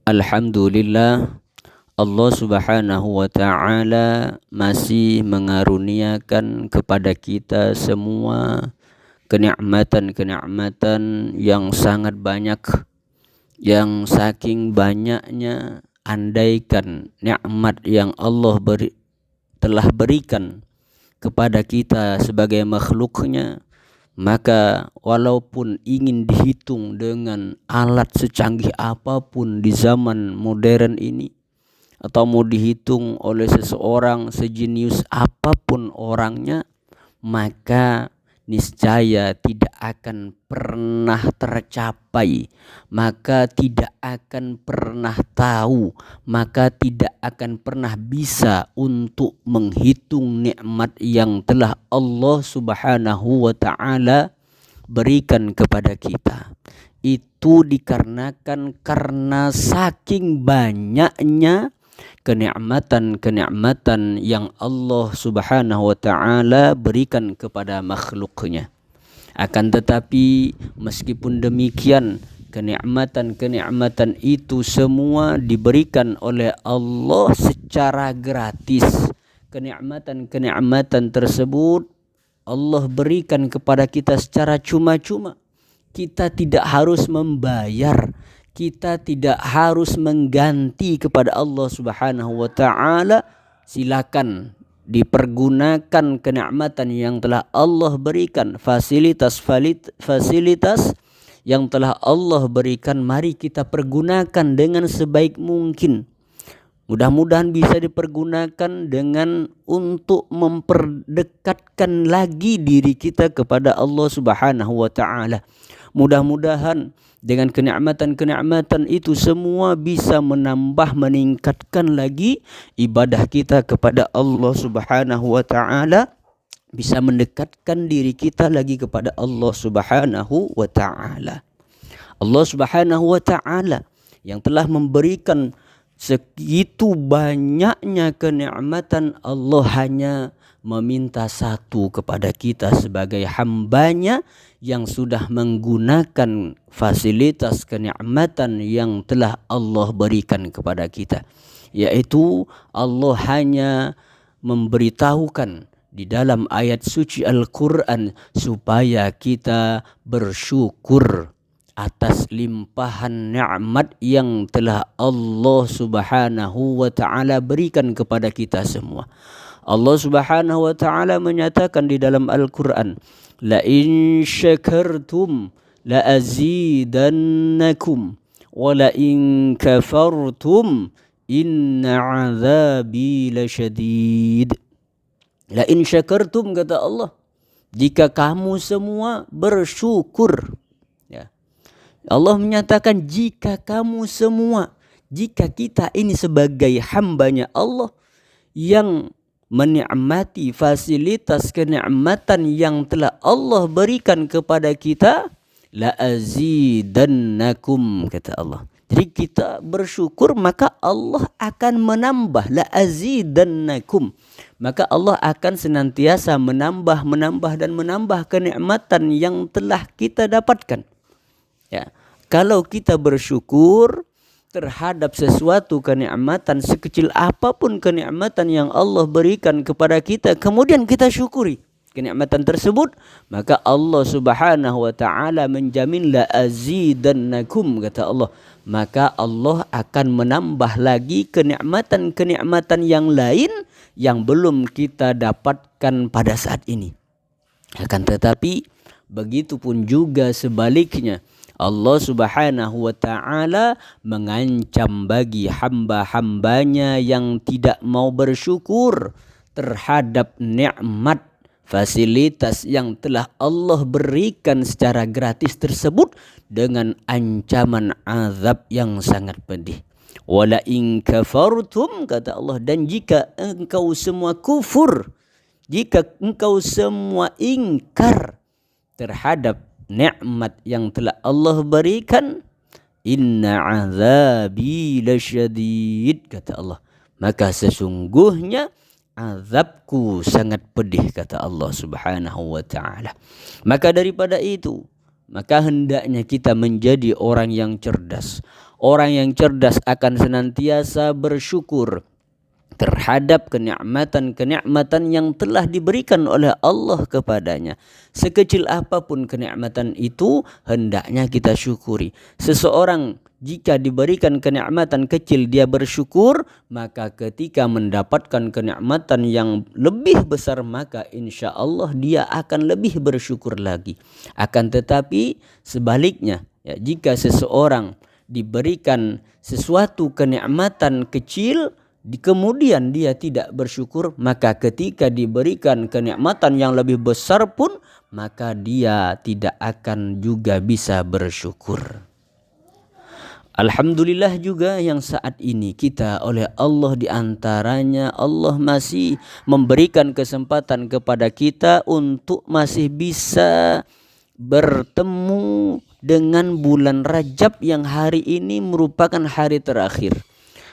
Alhamdulillah, Allah subhanahu wa ta'ala masih mengaruniakan kepada kita semua kenikmatan-kenikmatan yang sangat banyak, yang saking banyaknya andaikan nikmat yang Allah telah berikan kepada kita sebagai makhluknya, maka walaupun ingin dihitung dengan alat secanggih apapun di zaman modern ini, atau mau dihitung oleh seseorang sejenius apapun orangnya, maka niscaya tidak akan pernah tercapai, maka tidak akan pernah tahu, maka tidak akan pernah bisa untuk menghitung nikmat yang telah Allah subhanahu wa ta'ala berikan kepada kita. Itu dikarenakan karena saking banyaknya kenikmatan-kenikmatan yang Allah subhanahu wa ta'ala berikan kepada makhluknya. Akan tetapi meskipun demikian, kenikmatan-kenikmatan itu semua diberikan oleh Allah secara gratis. Kenikmatan-kenikmatan tersebut Allah berikan kepada kita secara cuma-cuma. Kita tidak harus membayar, kita tidak harus mengganti kepada Allah subhanahu wa ta'ala. Silakan dipergunakan kenikmatan yang telah Allah berikan, fasilitas yang telah Allah berikan, mari kita pergunakan dengan sebaik mungkin. Mudah-mudahan bisa dipergunakan dengan untuk memperdekatkan lagi diri kita kepada Allah subhanahu wa ta'ala. Mudah-mudahan dengan kenikmatan-kenikmatan itu semua bisa meningkatkan lagi ibadah kita kepada Allah subhanahu wa ta'ala, bisa mendekatkan diri kita lagi kepada Allah subhanahu wa ta'ala. Allah subhanahu wa ta'ala yang telah memberikan segitu banyaknya kenikmatan, Allah hanya meminta satu kepada kita sebagai hambanya yang sudah menggunakan fasilitas kenikmatan yang telah Allah berikan kepada kita, yaitu Allah hanya memberitahukan di dalam ayat suci Al-Quran supaya kita bersyukur atas limpahan nikmat yang telah Allah subhanahu wa ta'ala berikan kepada kita semua. Allah subhanahu wa ta'ala menyatakan di dalam Al-Quran, la in syakartum la azidannakum wa la in kafartum inna azabi lasyadid. La in syakartum, kata Allah, jika kamu semua bersyukur. Ya, Allah menyatakan jika kamu semua, jika kita ini sebagai hambanya Allah yang menikmati fasilitas kenikmatan yang telah Allah berikan kepada kita, la azidannakum, kata Allah. Jadi kita bersyukur, maka Allah akan menambah, la azidannakum, maka Allah akan senantiasa menambah dan menambah kenikmatan yang telah kita dapatkan. Ya, kalau kita bersyukur terhadap sesuatu kenikmatan, sekecil apapun kenikmatan yang Allah berikan kepada kita, kemudian kita syukuri kenikmatan tersebut, maka Allah subhanahu wa ta'ala menjamin la azidannakum, kata Allah, maka Allah akan menambah lagi kenikmatan-kenikmatan yang lain yang belum kita dapatkan pada saat ini. Akan tetapi begitupun juga sebaliknya, Allah subhanahu wa ta'ala mengancam bagi hamba-hambanya yang tidak mau bersyukur terhadap nikmat fasilitas yang telah Allah berikan secara gratis tersebut dengan ancaman azab yang sangat pedih. Wala in kafartum, kata Allah, dan jika engkau semua kufur, jika engkau semua ingkar terhadap nikmat yang telah Allah berikan, inna azabi lasyadid, kata Allah, maka sesungguhnya azabku sangat pedih, kata Allah subhanahu wa ta'ala. Maka daripada itu, maka hendaknya kita menjadi orang yang cerdas, Orang yang cerdas akan senantiasa bersyukur terhadap kenikmatan-kenikmatan yang telah diberikan oleh Allah kepadanya. Sekecil apapun kenikmatan itu, hendaknya kita syukuri. Seseorang jika diberikan kenikmatan kecil dia bersyukur, maka ketika mendapatkan kenikmatan yang lebih besar, maka insya Allah dia akan lebih bersyukur lagi. Akan tetapi sebaliknya, ya, jika seseorang diberikan sesuatu kenikmatan kecil, kemudian dia tidak bersyukur, maka ketika diberikan kenikmatan yang lebih besar pun, maka dia tidak akan juga bisa bersyukur. Alhamdulillah juga yang saat ini kita oleh Allah, diantaranya Allah masih memberikan kesempatan kepada kita untuk masih bisa bertemu dengan bulan Rajab yang hari ini merupakan hari terakhir.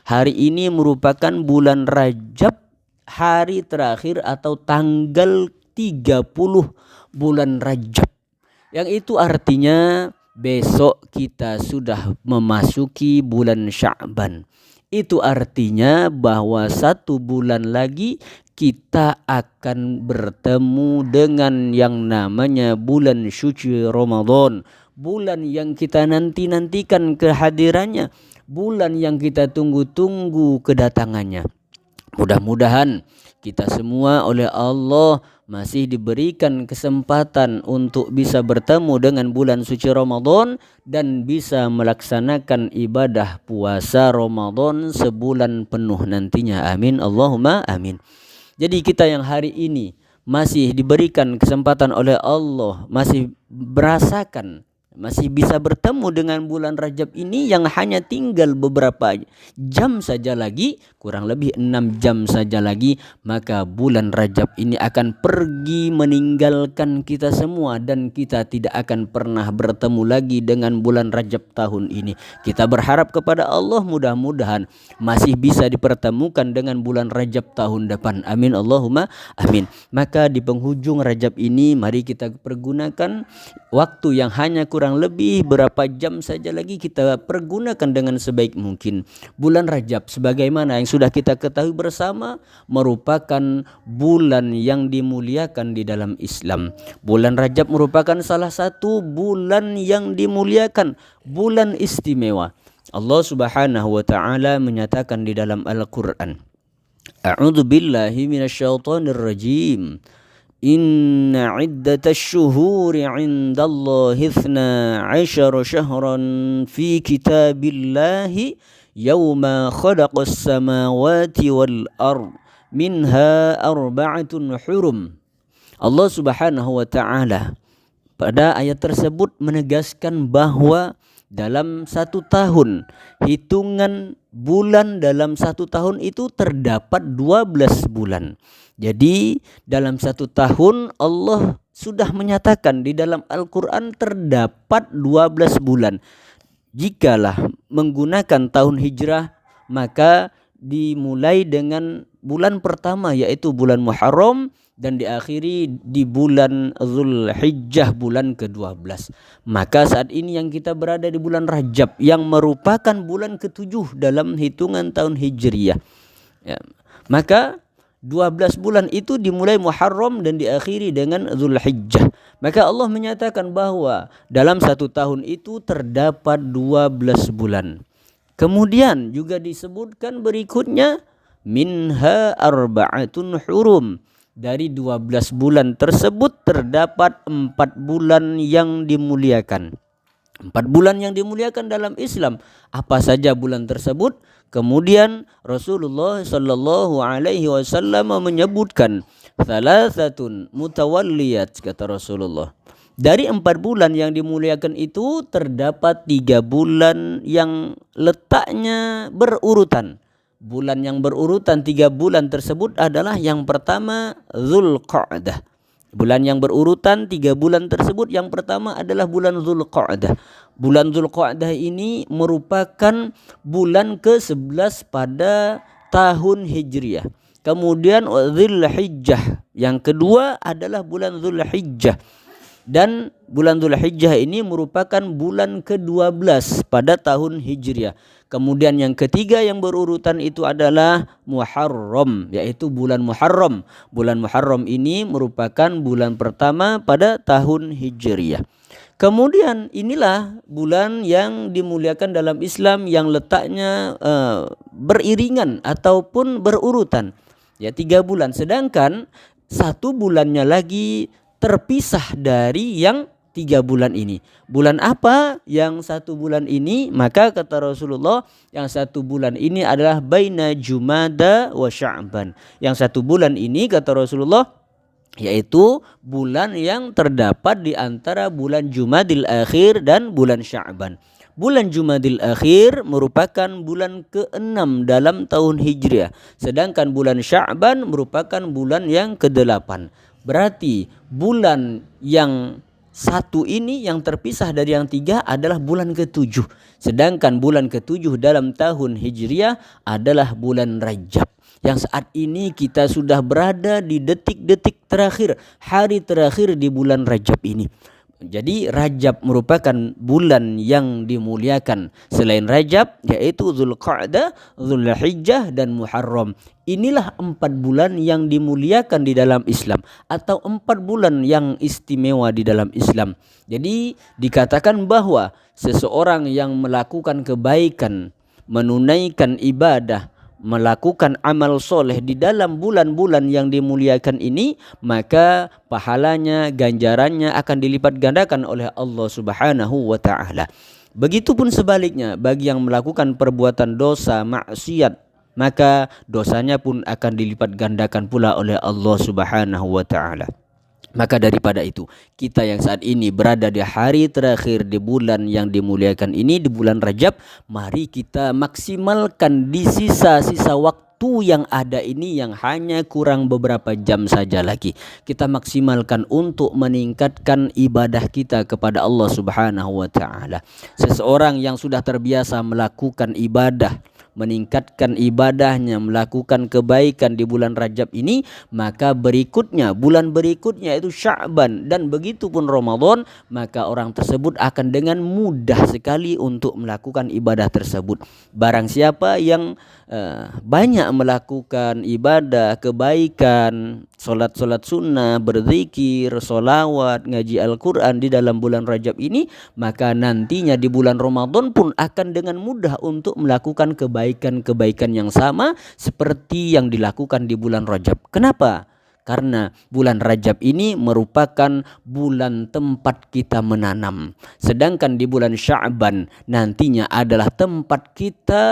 Hari ini merupakan bulan Rajab, hari terakhir atau tanggal 30 bulan Rajab. Yang itu artinya besok kita sudah memasuki bulan Sya'ban. Itu artinya bahwa 1 bulan lagi kita akan bertemu dengan yang namanya bulan suci Ramadan. Bulan yang kita nanti-nantikan kehadirannya, bulan yang kita tunggu-tunggu kedatangannya. Mudah-mudahan kita semua oleh Allah masih diberikan kesempatan untuk bisa bertemu dengan bulan suci Ramadan dan bisa melaksanakan ibadah puasa Ramadan sebulan penuh nantinya. Amin, Allahumma amin. Jadi kita yang hari ini masih diberikan kesempatan oleh Allah, masih merasakan, masih bisa bertemu dengan bulan Rajab ini yang hanya tinggal beberapa jam saja lagi, kurang lebih 6 jam saja lagi, maka bulan Rajab ini akan pergi meninggalkan kita semua dan kita tidak akan pernah bertemu lagi dengan bulan Rajab tahun ini. Kita berharap kepada Allah mudah-mudahan masih bisa dipertemukan dengan bulan Rajab tahun depan. Amin, Allahumma amin. Maka di penghujung Rajab ini mari kita pergunakan waktu yang hanya kurang lebih berapa jam saja lagi, kita pergunakan dengan sebaik mungkin. Bulan Rajab sebagaimana yang sudah kita ketahui bersama merupakan bulan yang dimuliakan di dalam Islam. Bulan Rajab merupakan salah satu bulan yang dimuliakan, bulan istimewa. Allah Subhanahu wa taala menyatakan di dalam Al-Qur'an, A'udzu billahi minasyaitonir rajim. Inna iddatash syuhuri 'indallahi 12 syahran fi kitabillahi yawma khalaqas samawati wal ard minha arba'atun hurum. Allah Subhanahu wa taala pada ayat tersebut menegaskan bahwa dalam 1 tahun, hitungan bulan dalam 1 tahun itu terdapat 12 bulan. Jadi dalam 1 tahun Allah sudah menyatakan di dalam Al-Quran terdapat 12 bulan. Jikalah menggunakan tahun hijrah, maka dimulai dengan bulan pertama yaitu bulan Muharram dan diakhiri di bulan Zulhijjah, bulan ke-12. Maka saat ini yang kita berada di bulan Rajab yang merupakan bulan ke-7 dalam hitungan tahun Hijriyah. Ya. Maka 12 bulan itu dimulai Muharram dan diakhiri dengan Zulhijjah. Maka Allah menyatakan bahwa dalam 1 tahun itu terdapat 12 bulan. Kemudian juga disebutkan berikutnya minha arba'atun hurum. Dari 12 bulan tersebut terdapat 4 bulan yang dimuliakan. 4 bulan yang dimuliakan dalam Islam. Apa saja bulan tersebut? Kemudian Rasulullah sallallahu alaihi wasallam menyebutkan thalathatun mutawalliyat, kata Rasulullah. Dari 4 bulan yang dimuliakan itu terdapat 3 bulan yang letaknya berurutan. Bulan yang berurutan 3 bulan tersebut adalah yang pertama Zulqa'dah. Bulan yang berurutan 3 bulan tersebut yang pertama adalah bulan Zulqa'dah. Bulan Zulqa'dah ini merupakan bulan ke-11 pada tahun Hijriah. Kemudian Zulhijjah, yang kedua adalah bulan Zulhijjah. Dan bulan Dzulhijjah ini merupakan bulan ke-12 pada tahun Hijriah. Kemudian yang ketiga yang berurutan itu adalah Muharram, yaitu bulan Muharram. Bulan Muharram ini merupakan bulan pertama pada tahun Hijriah. Kemudian inilah bulan yang dimuliakan dalam Islam yang letaknya beriringan ataupun berurutan. Ya, 3 bulan. Sedangkan 1 bulannya lagi terpisah dari yang 3 bulan ini. Bulan apa yang 1 bulan ini? Maka kata Rasulullah, yang 1 bulan ini adalah baina Jumada wa Sya'ban. Yang 1 bulan ini kata Rasulullah yaitu bulan yang terdapat di antara bulan Jumadil Akhir dan bulan Sya'ban. Bulan Jumadil Akhir merupakan bulan ke-6 dalam tahun Hijriah, sedangkan bulan Sya'ban merupakan bulan yang ke-8. Berarti bulan yang 1 ini yang terpisah dari yang 3 adalah bulan ke-7. Sedangkan bulan ke-7 dalam tahun Hijriah adalah bulan Rajab. Yang saat ini kita sudah berada di detik-detik terakhir, hari terakhir di bulan Rajab ini. Jadi Rajab merupakan bulan yang dimuliakan. Selain Rajab yaitu Dzulqa'dah, Dzulhijjah dan Muharram. Inilah 4 bulan yang dimuliakan di dalam Islam, atau 4 bulan yang istimewa di dalam Islam. Jadi dikatakan bahwa seseorang yang melakukan kebaikan, menunaikan ibadah, melakukan amal soleh di dalam bulan-bulan yang dimuliakan ini, maka pahalanya, ganjarannya akan dilipat gandakan oleh Allah Subhanahu wa ta'ala. Begitupun sebaliknya bagi yang melakukan perbuatan dosa, maksiat, maka dosanya pun akan dilipat gandakan pula oleh Allah Subhanahu wa ta'ala. Maka daripada itu, kita yang saat ini berada di hari terakhir di bulan yang dimuliakan ini, di bulan Rajab, mari kita maksimalkan di sisa-sisa waktu yang ada ini, yang hanya kurang beberapa jam saja lagi. Kita maksimalkan untuk meningkatkan ibadah kita kepada Allah Subhanahu wa ta'ala. Seseorang yang sudah terbiasa melakukan ibadah, meningkatkan ibadahnya, melakukan kebaikan di bulan Rajab ini, maka berikutnya, bulan berikutnya itu Sya'ban dan begitu pun Ramadan, maka orang tersebut akan dengan mudah sekali untuk melakukan ibadah tersebut. Barang siapa yang banyak melakukan ibadah, kebaikan, solat-solat sunnah, berzikir, solawat, ngaji Al-Quran di dalam bulan Rajab ini, maka nantinya di bulan Ramadan pun akan dengan mudah untuk melakukan kebaikan-kebaikan yang sama seperti yang dilakukan di bulan Rajab. Kenapa? Karena bulan Rajab ini merupakan bulan tempat kita menanam. Sedangkan di bulan Sya'ban nantinya adalah tempat kita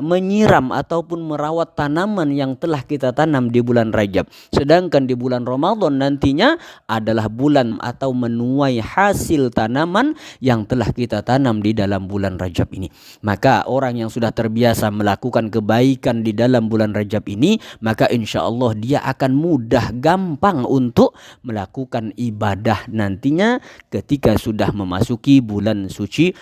menyiram ataupun merawat tanaman yang telah kita tanam di bulan Rajab. Sedangkan di bulan Ramadan nantinya adalah bulan atau menuai hasil tanaman yang telah kita tanam di dalam bulan Rajab ini. Maka orang yang sudah terbiasa melakukan kebaikan di dalam bulan Rajab ini, maka insya Allah dia akan mudah, gampang untuk melakukan ibadah nantinya ketika sudah memasuki bulan suci